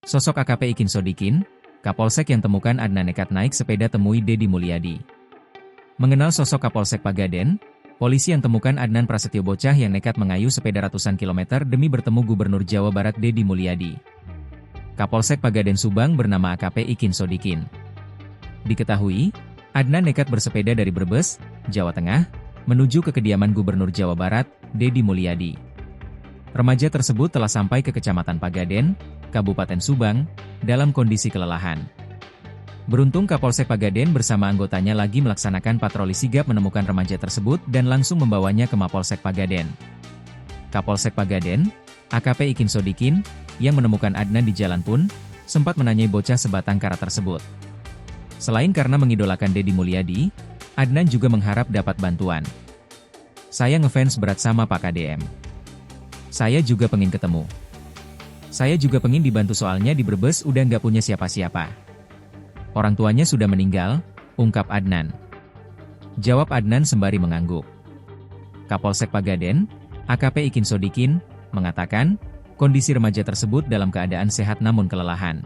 Sosok AKP Ikin Sodikin, Kapolsek yang temukan Adnan nekat naik sepeda temui Deddy Mulyadi. Mengenal sosok Kapolsek Pagaden, polisi yang temukan Adnan Prasetyo bocah yang nekat mengayuh sepeda ratusan kilometer demi bertemu Gubernur Jawa Barat Deddy Mulyadi. Kapolsek Pagaden Subang bernama AKP Ikin Sodikin. Diketahui, Adnan nekat bersepeda dari Brebes, Jawa Tengah, menuju ke kediaman Gubernur Jawa Barat, Deddy Mulyadi. Remaja tersebut telah sampai ke Kecamatan Pagaden, Kabupaten Subang, dalam kondisi kelelahan. Beruntung Kapolsek Pagaden bersama anggotanya lagi melaksanakan patroli sigap menemukan remaja tersebut dan langsung membawanya ke Mapolsek Pagaden. Kapolsek Pagaden, AKP Ikin Sodikin, yang menemukan Adnan di jalan pun, sempat menanyai bocah sebatang kara tersebut. Selain karena mengidolakan Deddy Mulyadi, Adnan juga mengharap dapat bantuan. Saya ngefans berat sama Pak KDM. Saya juga pengen ketemu. Saya juga pengen dibantu soalnya di Brebes udah nggak punya siapa-siapa. Orang tuanya sudah meninggal, ungkap Adnan. Jawab Adnan sembari mengangguk. Kapolsek Pagaden, AKP Ikin Sodikin, mengatakan, kondisi remaja tersebut dalam keadaan sehat namun kelelahan.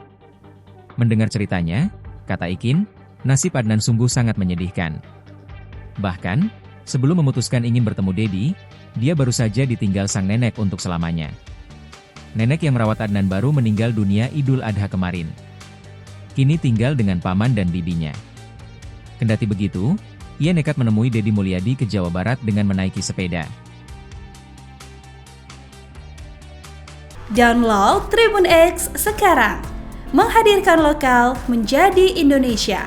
Mendengar ceritanya, kata Ikin, nasib Adnan sungguh sangat menyedihkan. Bahkan, sebelum memutuskan ingin bertemu Deddy, dia baru saja ditinggal sang nenek untuk selamanya. Nenek yang merawat Adnan baru meninggal dunia Idul Adha kemarin. Kini tinggal dengan paman dan bibinya. Kendati begitu, ia nekat menemui Deddy Mulyadi ke Jawa Barat dengan menaiki sepeda. Download Tribun X sekarang, menghadirkan lokal menjadi Indonesia.